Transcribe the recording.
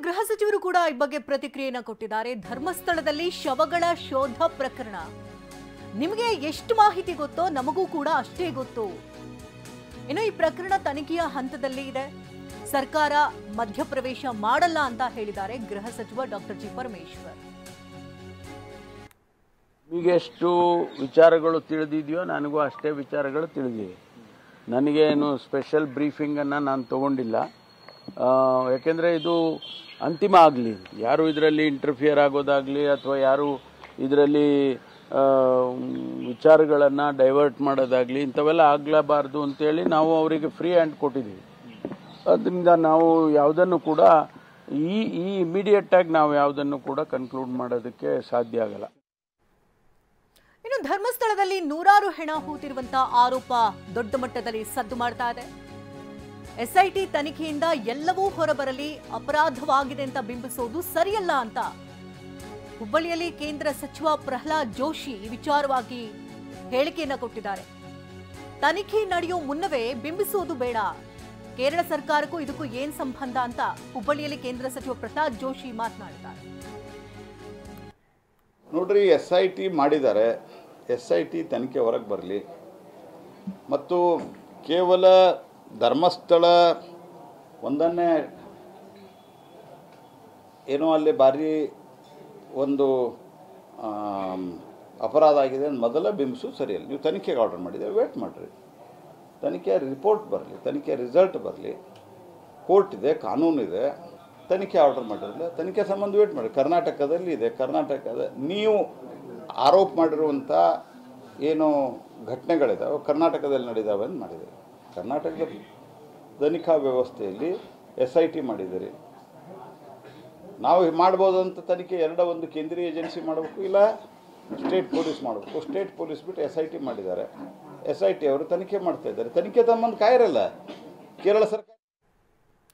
ಗೃಹ ಸಚಿವರು ಕೂಡ ಈ ಬಗ್ಗೆ ಪ್ರತಿಕ್ರಿಯೆಯನ್ನು ಕೊಟ್ಟಿದ್ದಾರೆ. ಧರ್ಮಸ್ಥಳದಲ್ಲಿ ಶವಗಳ ಶೋಧ ಪ್ರಕರಣ ನಿಮಗೆ ಎಷ್ಟು ಮಾಹಿತಿ ಗೊತ್ತೋ ನಮಗೂ ಕೂಡ ಅಷ್ಟೇ ಗೊತ್ತು. ಇನ್ನು ಈ ಪ್ರಕರಣ ತನಿಖೆಯ ಹಂತದಲ್ಲಿ ಇದೆ. ಸರ್ಕಾರ ಮಧ್ಯಪ್ರವೇಶ ಮಾಡಲ್ಲ ಅಂತ ಹೇಳಿದ್ದಾರೆ ಗೃಹ ಸಚಿವ ಡಾಕ್ಟರ್ ಜಿ ಪರಮೇಶ್ವರ್. ನಿಮಗೆಷ್ಟು ವಿಚಾರಗಳು ತಿಳಿದಿದೆಯೋ ನನಗೂ ಅಷ್ಟೇ ವಿಚಾರಗಳು ತಿಳಿದಿವೆ. ನನಗೇನು ಸ್ಪೆಷಲ್ ಬ್ರೀಫಿಂಗನ್ನು ನಾನು ತಗೊಂಡಿಲ್ಲ. ಯಾಕೆಂದರೆ ಇದು ಅಂತಿಮ ಆಗಲಿ, ಯಾರು ಇದರಲ್ಲಿ ಇಂಟರ್ಫಿಯರ್ ಆಗೋದಾಗಲಿ ಅಥವಾ ಯಾರು ಇದರಲ್ಲಿ ವಿಚಾರಗಳನ್ನು ಡೈವರ್ಟ್ ಮಾಡೋದಾಗಲಿ ಇಂಥವೆಲ್ಲ ಆಗಲೇಬಾರ್ದು ಅಂತೇಳಿ ನಾವು ಅವರಿಗೆ ಫ್ರೀ ಹ್ಯಾಂಡ್ ಕೊಟ್ಟಿದ್ದೀವಿ. ಅದರಿಂದ ನಾವು ಯಾವುದನ್ನು ಕೂಡ ಈ ಇಮಿಡಿಯೇಟಾಗಿ ನಾವು ಯಾವುದನ್ನು ಕೂಡ ಕನ್ಕ್ಲೂಡ್ ಮಾಡೋದಕ್ಕೆ ಸಾಧ್ಯ ಆಗಲ್ಲ. ಇನ್ನು ಧರ್ಮಸ್ಥಳದಲ್ಲಿ ನೂರಾರು ಹೆಣ ಹೂತಿರುವಂತಹ ಆರೋಪ ದೊಡ್ಡ ಮಟ್ಟದಲ್ಲಿ ಸದ್ದು ಮಾಡ್ತಾ ಇದೆ. ಎಸ್ಐಟಿ ತನಿಖೆಯಿಂದ ಎಲ್ಲವೂ ಹೊರಬರಲಿ, ಅಪರಾಧವಾಗಿದೆ ಅಂತ ಬಿಂಬಿಸೋದು ಸರಿಯಲ್ಲ ಅಂತ ಹುಬ್ಬಳ್ಳಿಯಲ್ಲಿ ಕೇಂದ್ರ ಸಚಿವ ಪ್ರಹ್ಲಾದ್ ಜೋಶಿ ಈ ವಿಚಾರವಾಗಿ ಹೇಳಿಕೆಯನ್ನ ಕೊಟ್ಟಿದ್ದಾರೆ. ತನಿಖೆ ನಡೆಯೋ ಮುನ್ನವೇ ಬಿಂಬಿಸೋದು ಬೇಡ, ಕೇರಳ ಸರ್ಕಾರಕ್ಕೂ ಇದಕ್ಕೂ ಏನ್ ಸಂಬಂಧ ಅಂತ ಹುಬ್ಬಳ್ಳಿಯಲ್ಲಿ ಕೇಂದ್ರ ಸಚಿವ ಪ್ರಹ್ಲಾದ್ ಜೋಶಿ ಮಾತನಾಡಿದ್ದಾರೆ. ನೋಡ್ರಿ, SIT ಮಾಡಿದ್ದಾರೆ, SIT ತನಿಖೆ ಹೊರಗೆ ಬರಲಿ. ಮತ್ತು ಕೇವಲ ಧರ್ಮಸ್ಥಳ ಒಂದನ್ನೇ ಏನೋ ಅಲ್ಲಿ ಭಾರಿ ಒಂದು ಅಪರಾಧ ಆಗಿದೆ ಅಂತ ಮೊದಲ ಬಿಂಬಿಸು ಸರಿಯಲ್ಲ. ನೀವು ತನಿಖೆಗೆ ಆರ್ಡರ್ ಮಾಡಿದರೆ ವೇಟ್ ಮಾಡಿರಿ, ತನಿಖೆ ರಿಪೋರ್ಟ್ ಬರಲಿ, ತನಿಖೆ ರಿಸಲ್ಟ್ ಬರಲಿ. ಕೋರ್ಟ್ ಇದೆ, ಕಾನೂನಿದೆ, ತನಿಖೆ ಆರ್ಡರ್ ಮಾಡಿರಲಿಲ್ಲ, ತನಿಖೆ ಸಂಬಂಧ ವೇಟ್ ಮಾಡಿ. ಕರ್ನಾಟಕದಲ್ಲಿ ಇದೆ, ಕರ್ನಾಟಕದ ನೀವು ಆರೋಪ ಮಾಡಿರುವಂಥ ಏನು ಘಟನೆಗಳಿದ್ದಾವೆ ಕರ್ನಾಟಕದಲ್ಲಿ ನಡೆದಾವೆ ಅಂತ ಮಾಡಿದ್ದಾರೆ. ಕರ್ನಾಟಕದ ತನಿಖಾ ವ್ಯವಸ್ಥೆಯಲ್ಲಿ SIT ಮಾಡಿದ್ದೀರಿ. ನಾವು ಮಾಡ್ಬೋದಂತ ತನಿಖೆ ಒಂದು ಕೇಂದ್ರೀಯ ಏಜೆನ್ಸಿ ಮಾಡಬೇಕು, ಇಲ್ಲ ಸ್ಟೇಟ್ ಪೊಲೀಸ್ ಮಾಡಬೇಕು. ಸ್ಟೇಟ್ ಪೊಲೀಸ್ ಬಿಟ್ಟು SIT ಮಾಡಿದ್ದಾರೆ. SIT ಅವರು ತನಿಖೆ ಮಾಡ್ತಾ ಇದ್ದಾರೆ. ತನಿಖೆ ಸಂಬಂಧ ಕಾಯಿರಲ್ಲ ಕೇರಳ ಸರ್ಕಾರ.